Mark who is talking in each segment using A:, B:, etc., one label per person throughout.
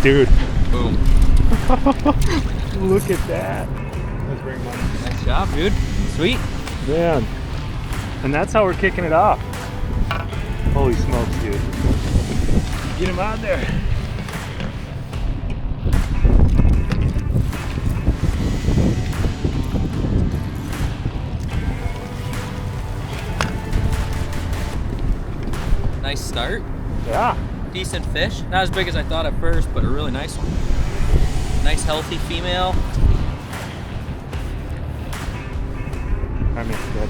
A: Dude.
B: Boom.
A: Look at that. Let's bring money.
B: Nice job, dude. Sweet.
A: Man. And that's how we're kicking it off. Holy smokes, dude. Get him out there.
B: Nice start.
A: Yeah.
B: Decent fish. Not as big as I thought at first, but a really nice one. Nice healthy female.
A: I mean, good.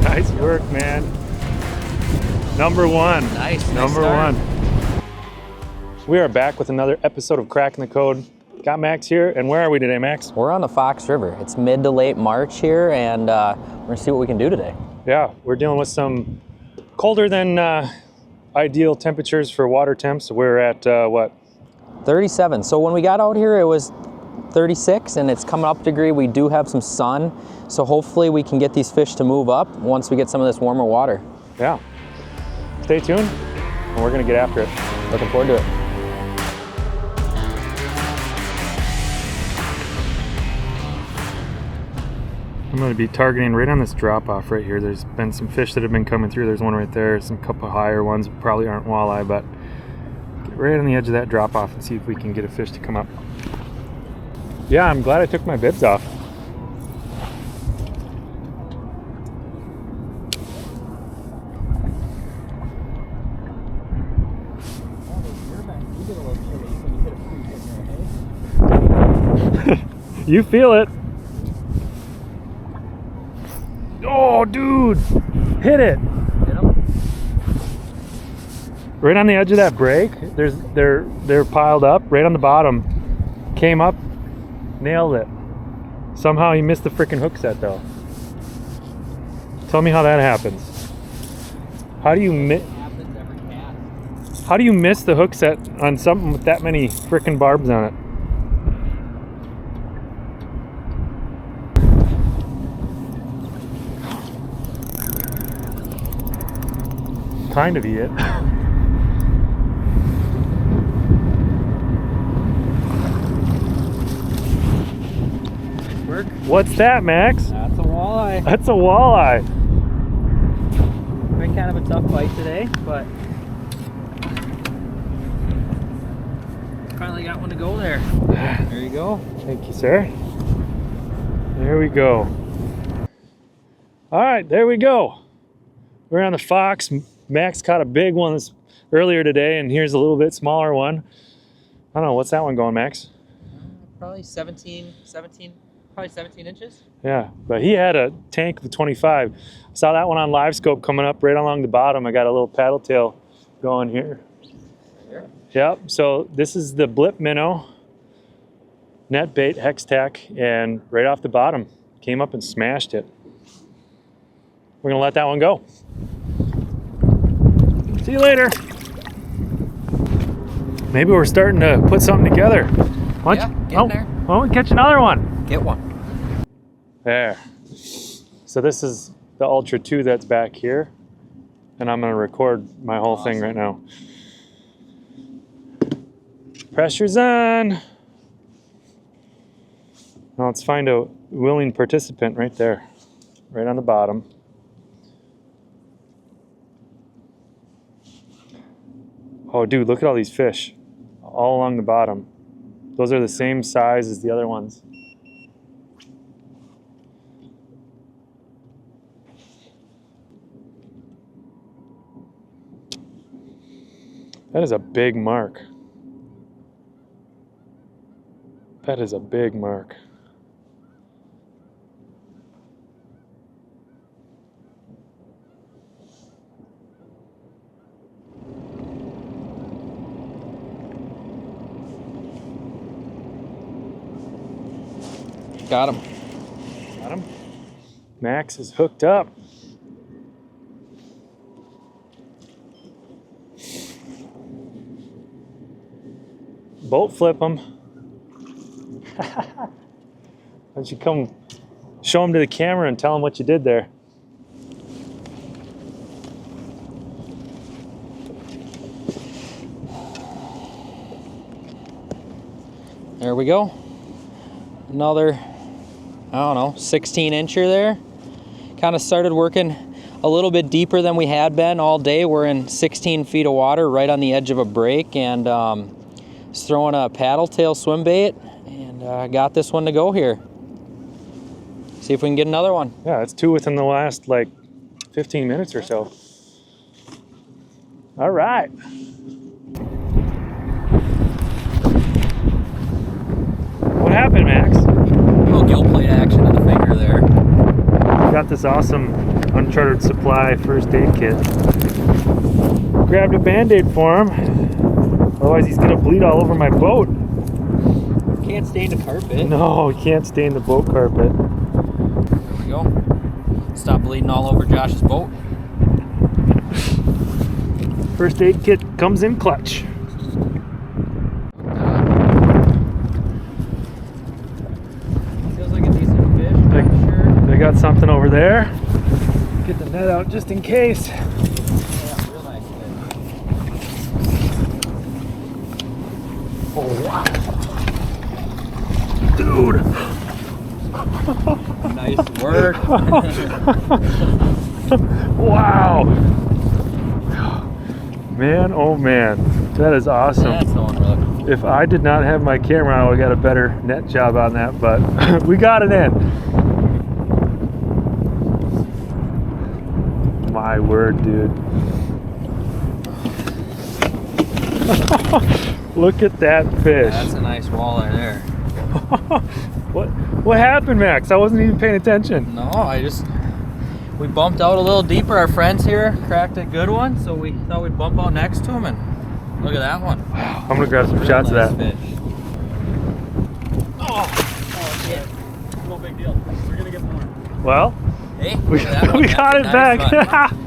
A: Nice work, man. Number one.
B: Nice.
A: Number
B: nice
A: one. We are back with another episode of Cracking the Code. Got Max here, and where are we today, Max?
B: We're on the Fox River. It's mid to late March here, and we're gonna see what we can do today.
A: Yeah, we're dealing with some colder than ideal temperatures for water temps. We're at what?
B: 37. So when we got out here, it was 36, and it's coming up a degree. We do have some sun, so hopefully we can get these fish to move up once we get some of this warmer water.
A: Yeah. Stay tuned, and we're gonna get after it.
B: Looking forward to it.
A: I'm going to be targeting right on this drop off right here. There's been some fish that have been coming through. There's one right there, some couple higher ones, probably aren't walleye, but get right on the edge of that drop off and see if we can get a fish to come up. Yeah, I'm glad I took my bibs off. You feel it. Oh, dude, hit it.
B: Hit 'em.
A: Right on the edge of that break. They're piled up right on the bottom. Came up, nailed it. Somehow he missed the freaking hook set though. Tell me how that happens. How do you miss the hook set on something with that many freaking barbs on it? Kind of it.
B: Work.
A: What's that, Max?
B: That's a walleye.
A: That's a walleye.
B: Been kind of a tough bite today, but finally got one to go there. There you go.
A: Thank you, sir. There we go. All right, there we go. We're on the Fox. Max caught a big one earlier today, and here's a little bit smaller one. I don't know, what's that one going, Max?
B: Probably 17 inches.
A: Yeah, but he had a tank of 25. Saw that one on live scope coming up right along the bottom. I got a little paddle tail going here.
B: Here?
A: Yep, so this is the Blip Minnow net bait hex tack, and right off the bottom, came up and smashed it. We're gonna let that one go. See you later. Maybe we're starting to put something together. Why don't we catch another one?
B: Get one.
A: There. So this is the Ultra 2 that's back here, and I'm gonna record my whole thing right now. Pressure's on. Now let's find a willing participant right there, right on the bottom. Oh, dude, look at all these fish all along the bottom. Those are the same size as the other ones. That is a big mark. That is a big mark.
B: Got him.
A: Got him. Max is hooked up. Boat flip him. Why don't you come show him to the camera and tell him what you did there?
B: There we go. Another, I don't know, 16-incher there. Kind of started working a little bit deeper than we had been all day. We're in 16 feet of water right on the edge of a break, and just throwing a paddle tail swim bait, and got this one to go here. See if we can get another one.
A: Yeah, it's 2 within the last like 15 minutes or so. All right. What happened, Max?
B: A little gill plate action in the finger there.
A: Got this awesome Uncharted Supply first aid kit. Grabbed a Band-Aid for him. Otherwise he's gonna bleed all over my boat.
B: Can't stain the carpet.
A: No, he can't stain the boat carpet.
B: There we go. Stop bleeding all over Josh's boat.
A: First aid kit comes in clutch.
B: Feels like a decent fish, I'm sure.
A: They got something over there. Get the net out just in case.
B: Yeah, real nice fish.
A: Oh wow. Dude.
B: Nice work.
A: Wow. Man, oh man. That is awesome.
B: That's the one we're looking for.
A: If I did not have my camera, I would have got a better net job on that, but we got it in. My word, dude. Look at that fish.
B: That's a nice walleye there.
A: What happened, Max? I wasn't even paying attention.
B: No, we bumped out a little deeper. Our friends here cracked a good one, so we thought we'd bump out next to him, and look at that one.
A: I'm gonna grab some
B: Real
A: shots
B: nice
A: of that.
B: fish.
C: Oh, shit. No big deal. We're gonna get more.
A: Well,
B: Hey,
A: we,
B: look at that one.
A: we got it
B: That's a nice
A: back.
B: one.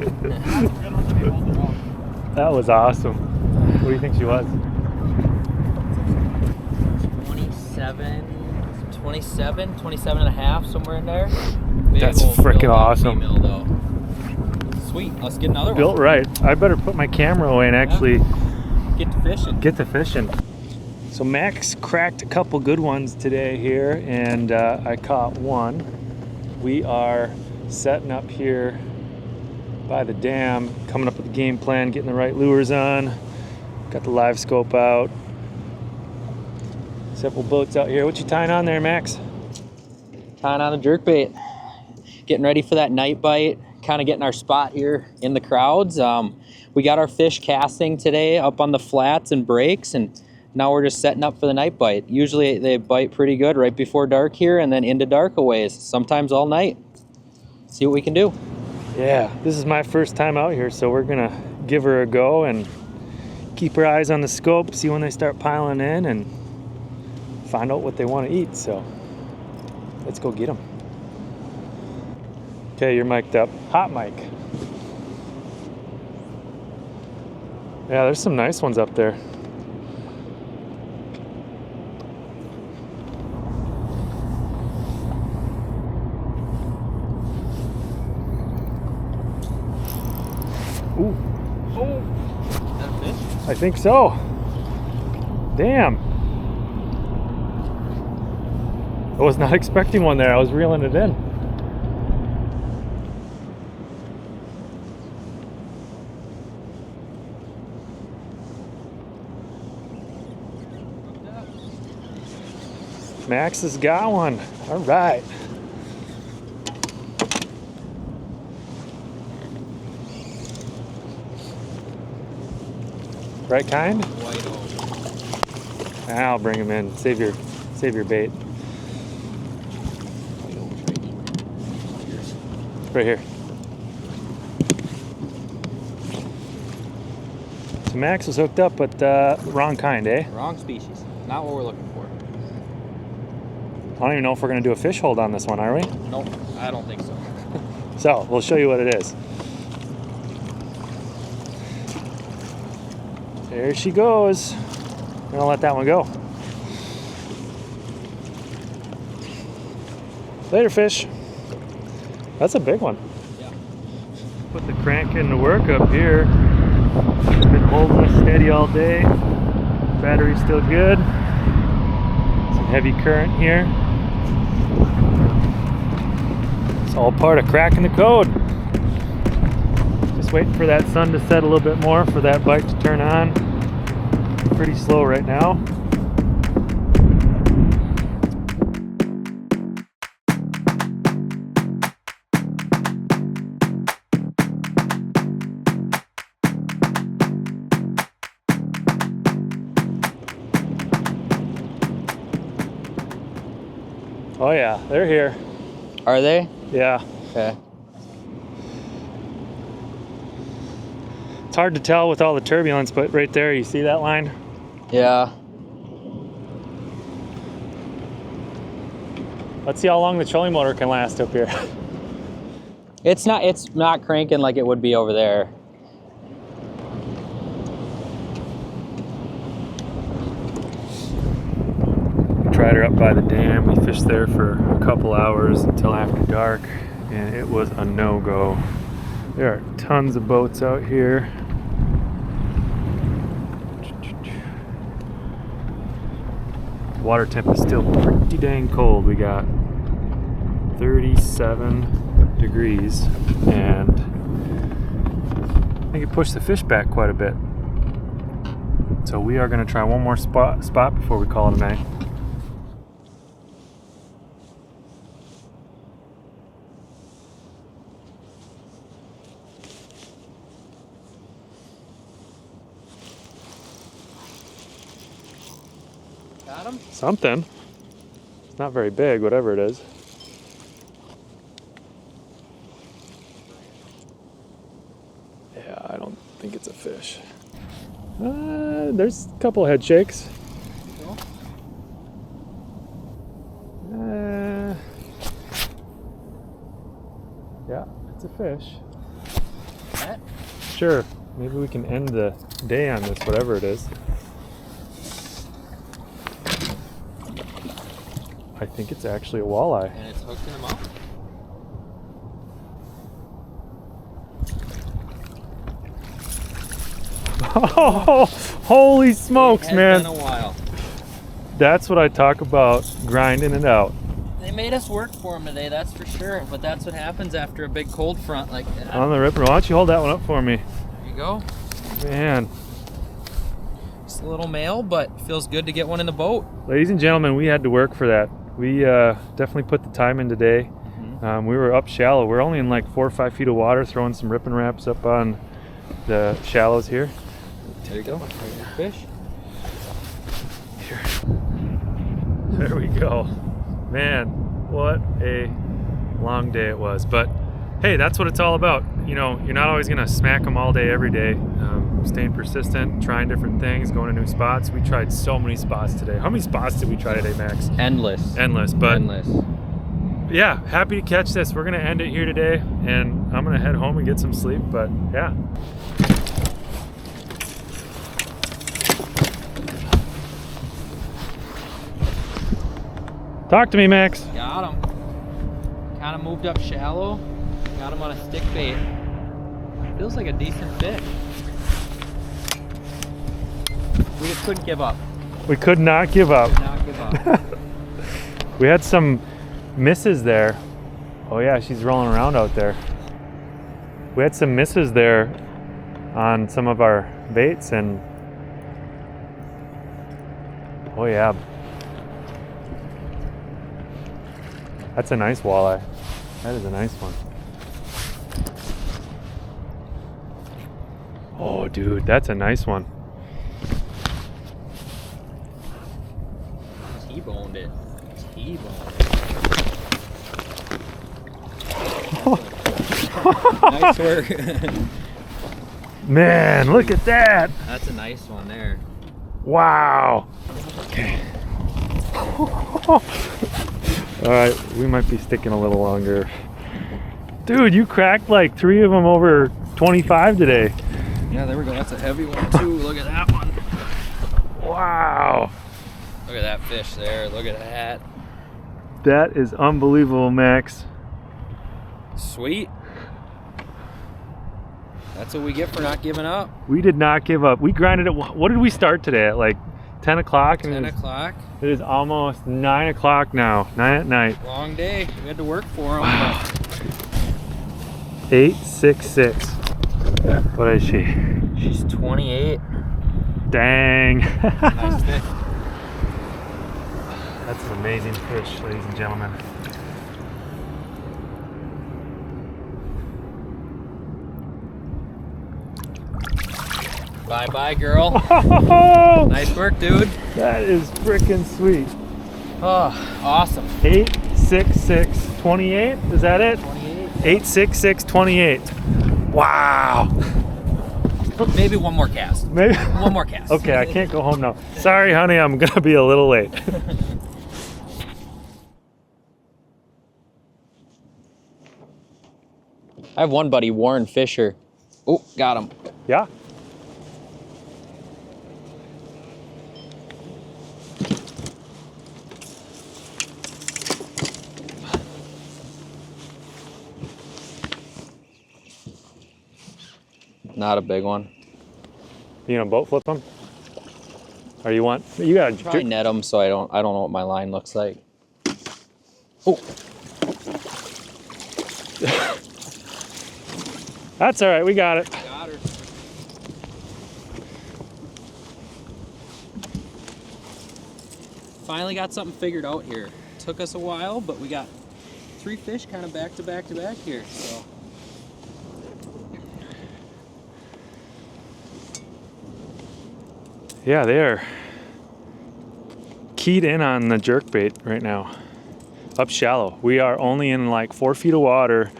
A: That was awesome. What do you think she was?
B: 27 and a half, somewhere in there. Big
A: That's
B: old
A: frickin'
B: built-up
A: awesome.
B: female, though. Sweet, let's get another
A: Built
B: one.
A: right. I better put my camera away and actually
B: Get to fishing.
A: get to fishing. So Max cracked a couple good ones today here, and I caught one. We are setting up here by the dam, coming up with the game plan, getting the right lures on. Got the live scope out. Several boats out here. What you tying on there, Max?
B: Tying on the jerkbait. Getting ready for that night bite. Kind of getting our spot here in the crowds. We got our fish casting today up on the flats and breaks, and now we're just setting up for the night bite. Usually they bite pretty good right before dark here and then into dark a ways, sometimes all night. See what we can do.
A: Yeah, this is my first time out here, so we're gonna give her a go and keep our eyes on the scope, see when they start piling in, and find out what they want to eat. So let's go get them. Okay, you're mic'd up. Hot mic. Yeah, there's some nice ones up there. Ooh. Oh.
B: Is that a fish?
A: I think so. Damn. I was not expecting one there. I was reeling it in. Max has got one. All right. Right kind?
B: White oak.
A: I'll bring him in. Save your bait. Right here. So Max was hooked up, but wrong kind, eh?
B: Wrong species. Not what we're looking for.
A: I don't even know if we're gonna do a fish hold on this one, are we?
B: Nope, I don't think so.
A: So we'll show you what it is. There she goes. I'm gonna let that one go. Later, fish. That's a big one.
B: Yeah.
A: Put the Kraken to work up here. It's been holding us steady all day. Battery's still good. Some heavy current here. It's all part of cracking the code. Just waiting for that sun to set a little bit more for that bite to turn on. Pretty slow right now. Oh yeah, they're here.
B: Are they?
A: Yeah.
B: Okay.
A: It's hard to tell with all the turbulence, but right there, you see that line?
B: Yeah.
A: Let's see how long the trolling motor can last up here.
B: It's not cranking like it would be over there.
A: Tried her up by the dam. We fished there for a couple hours until after dark, and it was a no-go. There are tons of boats out here. Water temp is still pretty dang cold. We got 37 degrees, and I think it pushed the fish back quite a bit. So we are going to try one more spot before we call it a night.
B: Got him?
A: Something. It's not very big, whatever it is. Yeah, I don't think it's a fish. There's a couple head shakes. Yeah, it's a fish.
B: That?
A: Sure. Maybe we can end the day on this, whatever it is. I think it's actually a walleye.
B: And it's hooking him up?
A: Oh, holy smokes, man.
B: It's been a while.
A: That's what I talk about, grinding it out.
B: They made us work for them today, that's for sure. But that's what happens after a big cold front like that.
A: On the ripper. Why don't you hold that one up for me?
B: There you go.
A: Man.
B: Just a little male, but feels good to get one in the boat.
A: Ladies and gentlemen, we had to work for that. We definitely put the time in today. We were up shallow. We're only in like 4 or 5 feet of water, throwing some ripping wraps up on the shallows here.
B: There you go. There's your fish.
A: Here. There we go. Man, what a long day it was. But hey, that's what it's all about. You know, you're not always gonna smack them all day, every day. Staying persistent, trying different things, going to new spots. We tried so many spots today. How many spots did we try today, Max?
B: Endless.
A: Endless, but
B: Endless.
A: yeah, happy to catch this. We're gonna end it here today, and I'm gonna head home and get some sleep, but yeah. Talk to me, Max.
B: Got him. Kind of moved up shallow. Got him on a stick bait. Feels like a decent fish. We just couldn't give up.
A: We could not give up.
B: Could not give up.
A: We had some misses there. Oh yeah, she's rolling around out there. We had some misses there on some of our baits, and oh yeah. That's a nice walleye. That is a nice one. Oh dude, that's a nice one.
B: T-boned it. T-boned it. Nice work.
A: Man, look at that.
B: That's a nice one there.
A: Wow. Okay. All right, we might be sticking a little longer. Dude, you cracked like 3 of them over 25 today.
B: Yeah, there we go. That's a heavy one too. Look at that one.
A: Wow.
B: Look at that fish there. Look at that.
A: That is unbelievable, Max.
B: Sweet. That's what we get for not giving up.
A: We did not give up. We grinded it. What did we start today at? Like 10 o'clock?
B: 10 o'clock.
A: It is almost 9 o'clock now. 9 at night.
B: Long day. We had to work for them.
A: Wow. 866. What is she?
B: She's 28.
A: Dang.
B: Nice fish.
A: That's an amazing fish, ladies and gentlemen.
B: Bye-bye, girl.
A: Oh,
B: Nice work, dude.
A: that is freaking sweet.
B: Oh, awesome.
A: 86628. Is that it?
B: 28.
A: 86628. Wow.
B: Maybe one more cast.
A: Maybe.
B: One more cast.
A: Okay, I can't go home now. Sorry, honey, I'm gonna be a little late.
B: I have one buddy, Warren Fisher. Oh, got him.
A: Yeah.
B: Not a big one.
A: You gonna boat flip them? Or you gotta
B: Probably net them so I don't know what my line looks like. Oh.
A: That's all right, we got it.
B: Got her. Finally got something figured out here. Took us a while, but we got 3 fish kind of back to back to back here. So.
A: Yeah, they are keyed in on the jerkbait right now. Up shallow. We are only in like 4 feet of water,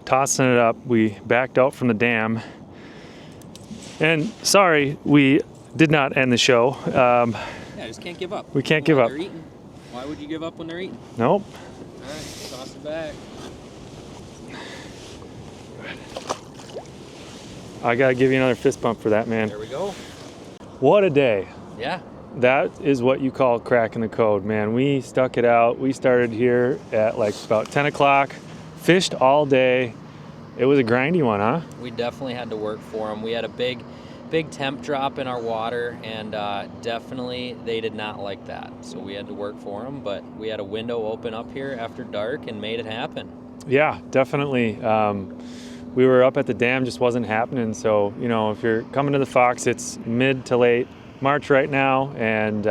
A: tossing it up. We backed out from the dam. And sorry, we did not end the show.
B: Yeah, I just can't give up.
A: We can't give up.
B: They're eating. Why would you give up when they're eating?
A: Nope.
B: All right, toss it back.
A: I gotta give you another fist bump for that, man.
B: There we go.
A: What a day.
B: Yeah.
A: That is what you call cracking the code, man. We stuck it out. We started here at like about 10 o'clock, fished all day. It was a grindy one, huh?
B: We definitely had to work for them. We had a big temp drop in our water, and definitely they did not like that. So we had to work for them, but we had a window open up here after dark and made it happen.
A: Yeah, definitely. We were up at the dam, just wasn't happening. So, you know, if you're coming to the Fox, it's mid to late March right now, and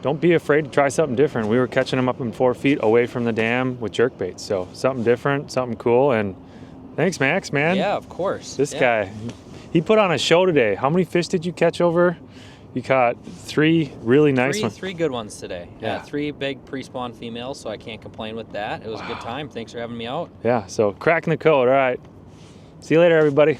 A: don't be afraid to try something different. We were catching them up in 4 feet away from the dam with jerkbaits. So something different, something cool, and thanks, Max, man.
B: Yeah, of course.
A: This guy, he put on a show today. How many fish did you catch over? You caught 3 really nice ones.
B: 3 good ones today.
A: Yeah.
B: 3 big pre-spawn females, so I can't complain with that. It was a good time. Thanks for having me out.
A: Yeah, so cracking the code. All right. See you later, everybody.